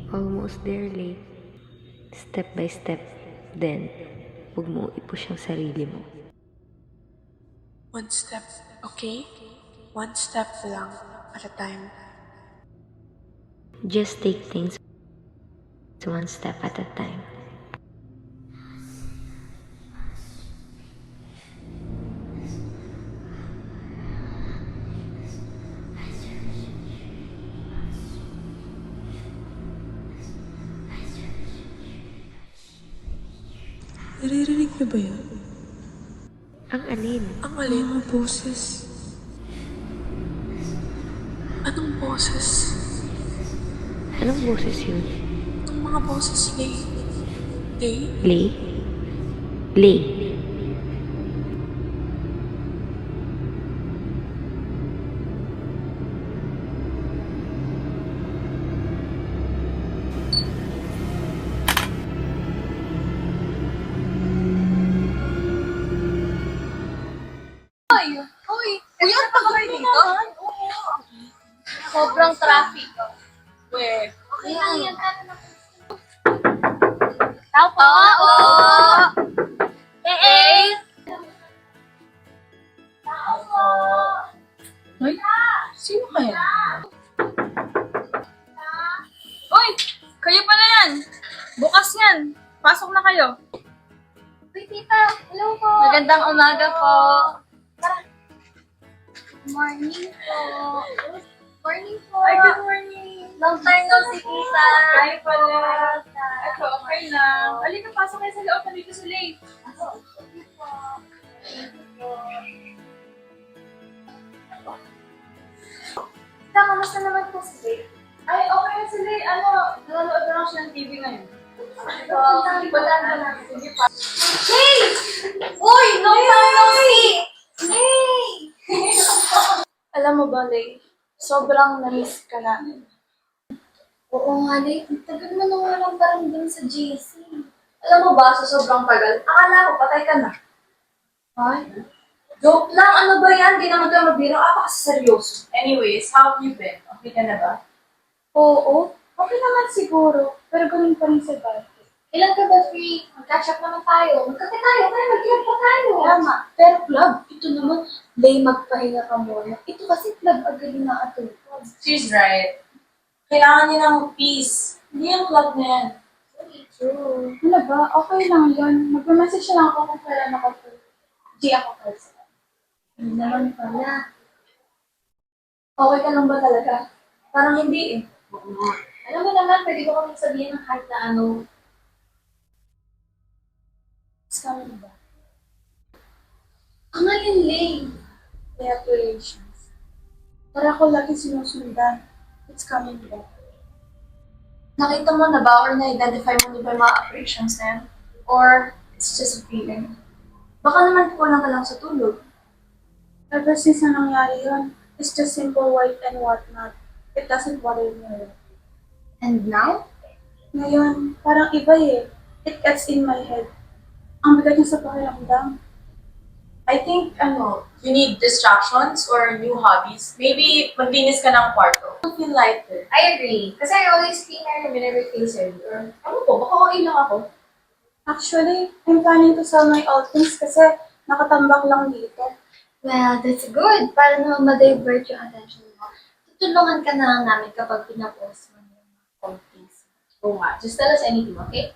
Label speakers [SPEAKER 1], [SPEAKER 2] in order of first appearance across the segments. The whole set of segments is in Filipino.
[SPEAKER 1] Almost there, Lay. Step by step, then, huwag mo i-push ang sarili mo.
[SPEAKER 2] One step, okay? One step lang at a time.
[SPEAKER 1] Just take things one step at a time.
[SPEAKER 2] Naririnig niyo ba yan?
[SPEAKER 1] Ang alin?
[SPEAKER 2] Ang alin? Mga boses. Anong boses?
[SPEAKER 1] Anong boses yun?
[SPEAKER 2] Ang mga boses, Lay. Lay?
[SPEAKER 1] Lay? Lay.
[SPEAKER 3] Uy, kuya, tagal dito? Sobrang traffic.
[SPEAKER 2] Wait.
[SPEAKER 3] Okay lang yan. Tao po! Eh! Tao po!
[SPEAKER 2] Ay, sino kaya?
[SPEAKER 4] Uy! Kayo pala yan! Bukas yan! Pasok na kayo!
[SPEAKER 3] Uy, tita! Hello po!
[SPEAKER 4] Magandang umaga po!
[SPEAKER 3] Morning po! Morning po!
[SPEAKER 4] Ay, good morning!
[SPEAKER 3] Long time no see, tita!
[SPEAKER 4] Hi pala! Ito, okay lang. Halika, pasok kayo sa loob. Nandito si Lay.
[SPEAKER 3] Tita, kamusta naman po si Babe?
[SPEAKER 4] Ay, okay na si Lay. Ano, nanonood na lang siya ng TV ngayon.
[SPEAKER 3] Wala na lang. Hey! Uy! Long time no see! Hey!
[SPEAKER 4] Alam mo ba, Lay? Sobrang na-miss ka namin.
[SPEAKER 3] Oo nga, Lay. Tagal mo nang walang paramdam sa JC.
[SPEAKER 4] Alam mo ba, sa sobrang tagal, akala ko patay ka na.
[SPEAKER 3] Ay?
[SPEAKER 4] Joke lang, ano ba yan? Di naman tayo mabiro. Ako kasi seryoso. Anyways, how have you been? Okay ka na ba?
[SPEAKER 3] Oo. Okay naman siguro. Pero ganun pa rin sa dati. Ilan ka ba free? Mag-catch up naman tayo. Magkape tayo. Kaya mag-club pa tayo. Tama. Pero club, ito naman, Lay, magpahinga ka muna. Ito kasi club agad na atupag.
[SPEAKER 2] She's right. Kailangan niya ng peace. Hindi yung club na yan.
[SPEAKER 3] True.
[SPEAKER 5] Ano ba? Okay lang yun. Mag-message lang ako kung kailan ako free. G ako first.
[SPEAKER 3] Ano naman pala?
[SPEAKER 4] Okay ka lang ba talaga? Parang hindi eh.
[SPEAKER 3] Alam mo naman, pwede ko kami sabihin ng kahit na ano.
[SPEAKER 5] Scam ba?
[SPEAKER 3] Ang alin, Lay.
[SPEAKER 5] Congratulations. Para ako lagi sinusundan. It's coming back.
[SPEAKER 4] Nakita mo na ba or na-identify mo na ba yung mga operations na yan? Or it's just a feeling? Baka naman kulang ka lang sa tulog.
[SPEAKER 5] Ever since na nangyari yun, it's just simple white and whatnot. It doesn't bother me.
[SPEAKER 3] And now?
[SPEAKER 5] Ngayon, parang iba eh. It gets in my head. Ang bigat niya sa pakiramdam.
[SPEAKER 2] I think, you need distractions or new hobbies. Maybe maglinis ka ng kwarto. You feel lighter.
[SPEAKER 3] I agree. Kasi I always clean my room whenever it feels dirty. Or, ano po, baka okay lang ako.
[SPEAKER 5] Actually, I'm planning to sell my old things kasi nakatambak lang dito.
[SPEAKER 3] Well, that's good. Para naman ma-divert yung attention mo. Tutulungan ka na lang namin kapag pinapost mo yung mga contents.
[SPEAKER 4] Oo nga, just tell us anything, okay?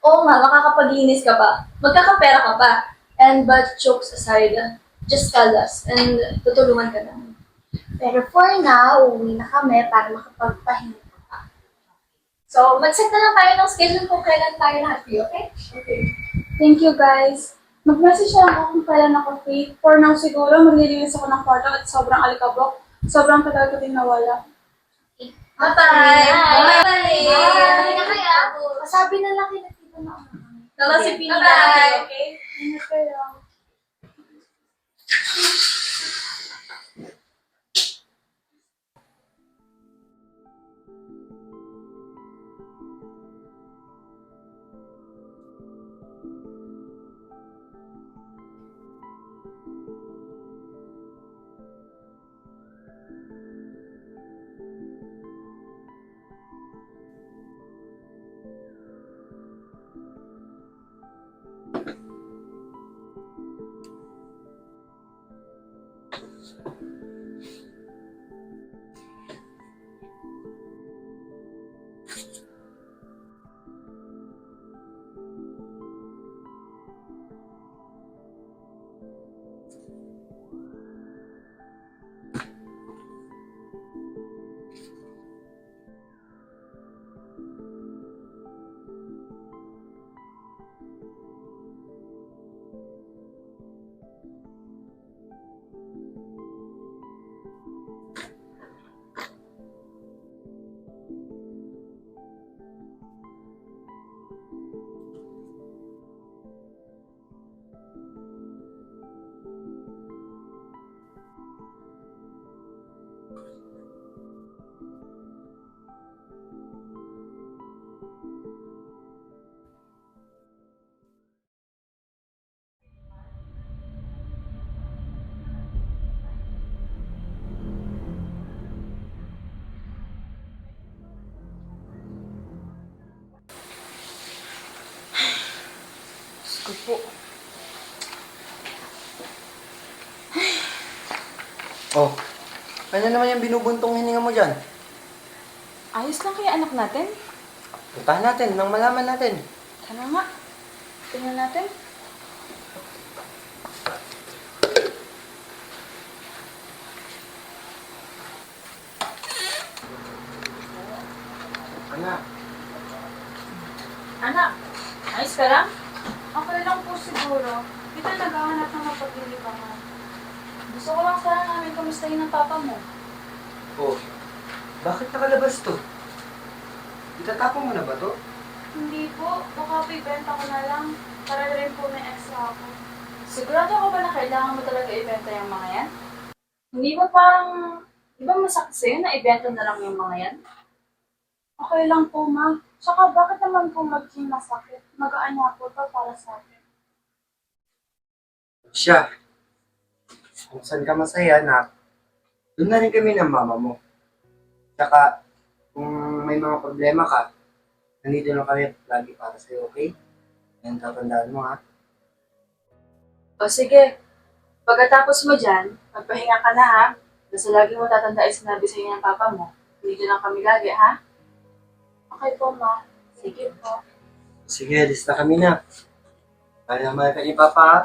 [SPEAKER 4] Oo nga, makakapaglinis ka pa. Magkakapera ka pa. And but jokes aside, just tell us and tutulungan ka namin.
[SPEAKER 3] Pero for now, uuwi na kami para makapagpahinga ka pa. So, mag-set na lang tayo ng schedule kung kailan tayo lahat free, okay?
[SPEAKER 4] Okay.
[SPEAKER 5] Thank you guys. Mag-message lang ako kung kailan ako free. For now siguro, maglilinis ako ng kwarto at sobrang alikabok. Sobrang tagal ko din nawala.
[SPEAKER 3] Bye-bye!
[SPEAKER 4] Bye!
[SPEAKER 3] Bye! Na kaya? Masabi na lang kinakita na ako.
[SPEAKER 4] Tala si Pini
[SPEAKER 3] Bye-bye.
[SPEAKER 4] natin, okay?
[SPEAKER 5] Ingat kayo.
[SPEAKER 6] Diyos ko po.
[SPEAKER 7] Oh, ano naman yung binubuntong hininga mo dyan?
[SPEAKER 6] Ayos lang kaya anak natin?
[SPEAKER 7] Puntahan natin nang malaman natin.
[SPEAKER 6] Tara nga. Tingnan natin.
[SPEAKER 7] Anak,
[SPEAKER 6] Anak, ayos ka lang?
[SPEAKER 5] Okay lang po siguro. Kita naghahanap ng mapaglilibangan.
[SPEAKER 6] Gusto ko lang sana namin kamustahin ng papa mo.
[SPEAKER 7] oh, bakit nakalabas to? Itatapon mo na ba to?
[SPEAKER 5] Hindi po. Baka po ibenta ko na lang. Para rin po may extra ako.
[SPEAKER 6] Sigurado ka ba na kailangan mo talaga ibenta yung mga yan? Hindi ba parang, di ba masakit sa'yo na ibenta na lang yung mga yan?
[SPEAKER 5] Okay lang po, ma. Tsaka bakit naman po maging masakit? Magaan nga po to para sa akin.
[SPEAKER 7] Siya. Kung saan ka masaya, anak, doon na rin kami ng mama mo. Tsaka, kung may mga problema ka, nandito lang kami lagi para sa'yo, okay? And tatandaan mo, ha?
[SPEAKER 6] O sige, pagkatapos mo dyan, magpahinga ka na ha. Basta lagi mo tatandaan sinabi sa'yo ng papa mo. Dito lang kami lagi ha.
[SPEAKER 5] Okay po, ma. Sige po.
[SPEAKER 7] Sige, lista kami na. Mahal na mahal ka ni Papa, ha?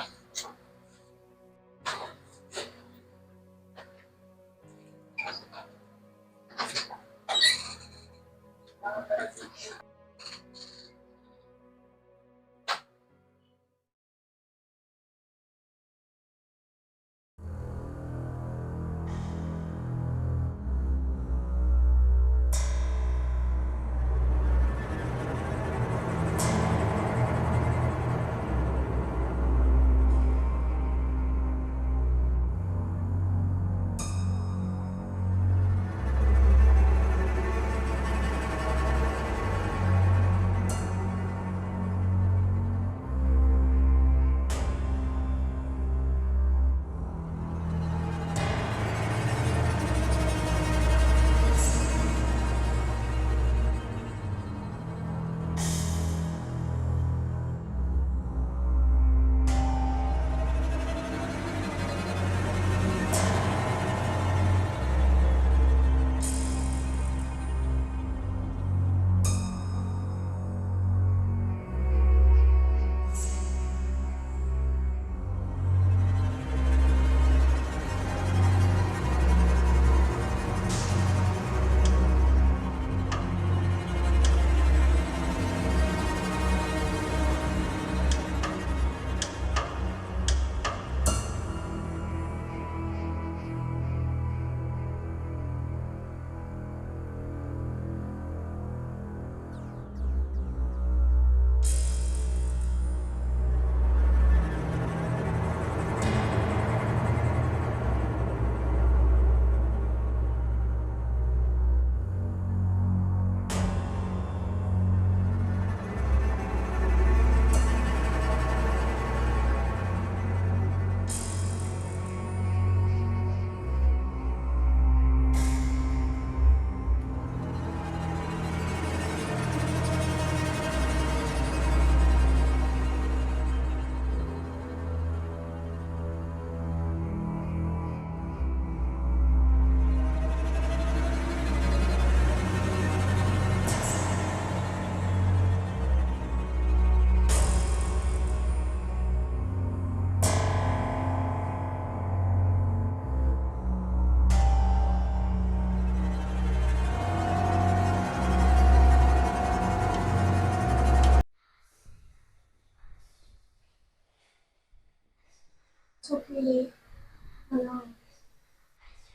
[SPEAKER 5] really,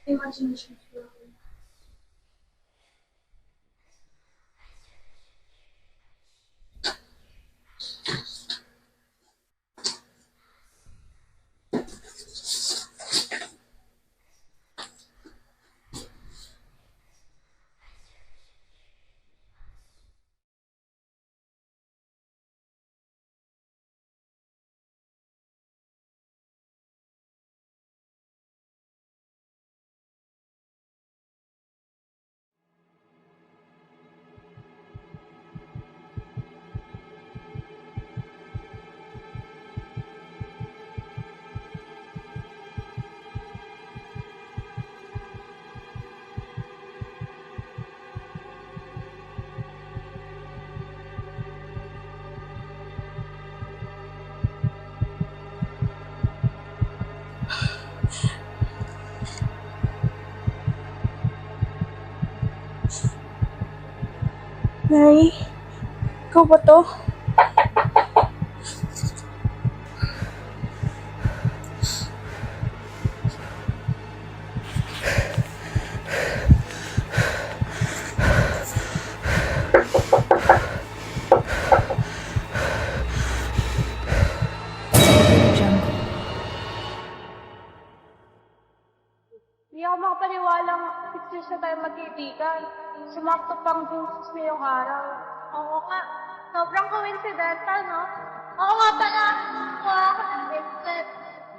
[SPEAKER 5] imagination ko. Mary, ikaw ba to?
[SPEAKER 3] Hindi ako makapaniwalang 6 years na tayo magkaibigan. Sumakto pang bunsos na yung araw. Oo nga. Sobrang coincidental, no? Oo nga pala. Kuha ako ng bracelet.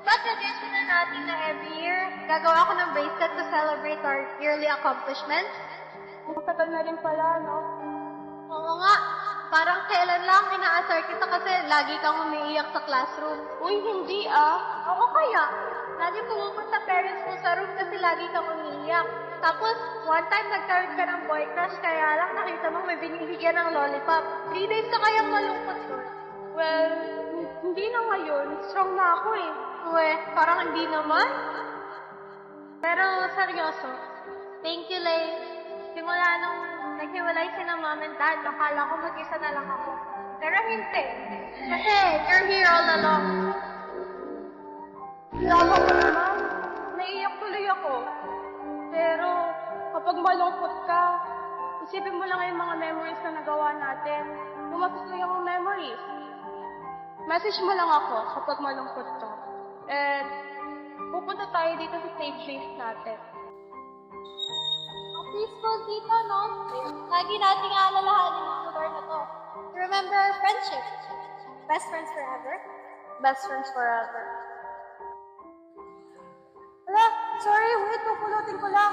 [SPEAKER 3] But tradition na natin na every year, gagawa ako ng bracelet to celebrate our yearly accomplishments.
[SPEAKER 5] Ang tagal na rin pala, no?
[SPEAKER 3] Oo nga. Parang kailan lang inaasar kita kasi lagi kang umiiyak sa classroom.
[SPEAKER 5] Uy, hindi ah.
[SPEAKER 3] Oo kaya. Lagi pumupunta parents mo sa room kasi lagi kang umiiyak. Tapos, one time nagkaroon ka ng boy crush kaya lang nakita mo may binibigyan ng lollipop. 3 days na kayang malungkot doon.
[SPEAKER 5] Well, hindi na ngayon. Strong na ako eh.
[SPEAKER 3] Uwe, parang hindi naman. Pero seryoso, thank you, Lay. Simula nung naghiwalay sila mom and dad, akala ko mag-isa na lang ako. Pero hindi. Kasi you're here all along.
[SPEAKER 5] Drama ko naman. Naiiyak tuloy ako. Pero kapag malungkot ka, isipin mo lang yung mga memories na nagawa natin. Lumabas na yung memories. Message mo lang ako kapag malungkot ka. And pupunta tayo dito sa safe place natin.
[SPEAKER 3] Ang peaceful dito, no? Lagi nating aalalahanin ang lugar na to. Remember our friendship. Best friends forever. Best friends forever.
[SPEAKER 5] Ala, sorry, wait, pupulutin ko lang.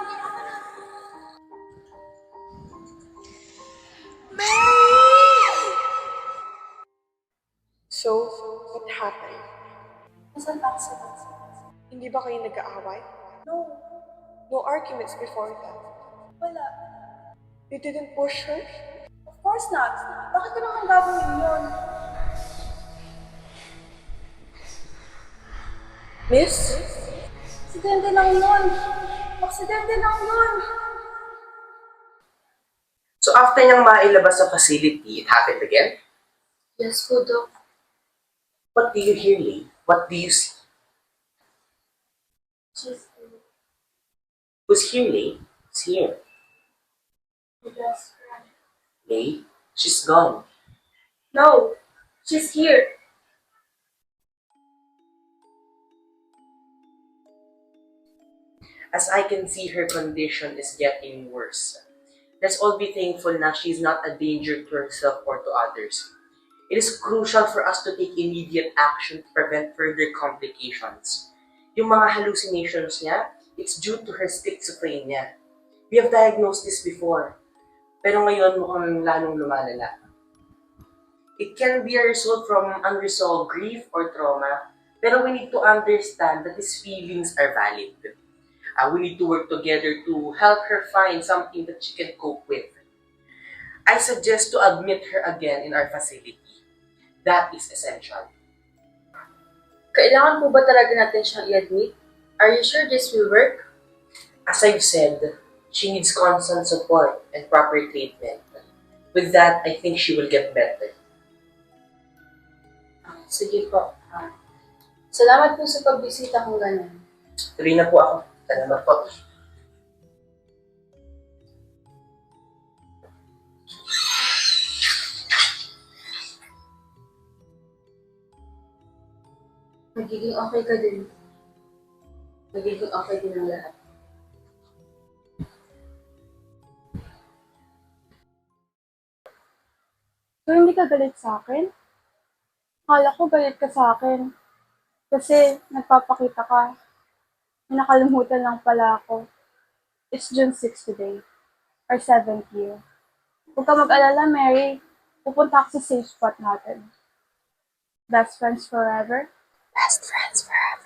[SPEAKER 8] So, what happened?
[SPEAKER 5] Nasaan ang accident?
[SPEAKER 8] Hindi ba kayo nag-aaway?
[SPEAKER 5] No,
[SPEAKER 8] No arguments before that.
[SPEAKER 5] wala.
[SPEAKER 8] You didn't push her?
[SPEAKER 5] Of course not. Bakit ko naman gagawin yun?
[SPEAKER 8] Miss?
[SPEAKER 5] Aksidente lang yun. Aksidente lang yun.
[SPEAKER 9] So after niyang mailabas sa facility, it happened again?
[SPEAKER 4] Yes po, Doc.
[SPEAKER 9] What do you hear, Lee? What do you see? Who's here, Lee? Who's here? Lee? She's gone.
[SPEAKER 2] No, she's here.
[SPEAKER 9] As I can see, her condition is getting worse. Let's all be thankful na she's not a danger to herself or to others. It is crucial for us to take immediate action to prevent further complications. Yung mga hallucinations niya, it's due to her schizophrenia. We have diagnosed this before, pero ngayon mukhang lalong lumalala. It can be a result from unresolved grief or trauma, pero we need to understand that these feelings are valid. We need to work together to help her find something that she can cope with. I suggest to admit her again in our facility. That is essential.
[SPEAKER 6] Kailangan po ba talaga natin siyang i-admit? Are you sure this will work?
[SPEAKER 9] As I've said, she needs constant support and proper treatment. With that, I think she will get better.
[SPEAKER 6] Sige po. Salamat po sa pagbisita kung ganun.
[SPEAKER 9] Tuloy na po ako. Salamat po.
[SPEAKER 6] Magiging okay ka din. Magiging okay din ang lahat.
[SPEAKER 5] So, hindi ka galit sa akin? Akala ko galit ka sa akin. Kasi nagpapakita ka. May nakalimutan lang pala ako. It's June 6 today. Our 7th year. Huwag ka mag-alala, Mary. Pupunta ako sa safe spot natin. Best friends forever?
[SPEAKER 1] Best friends forever.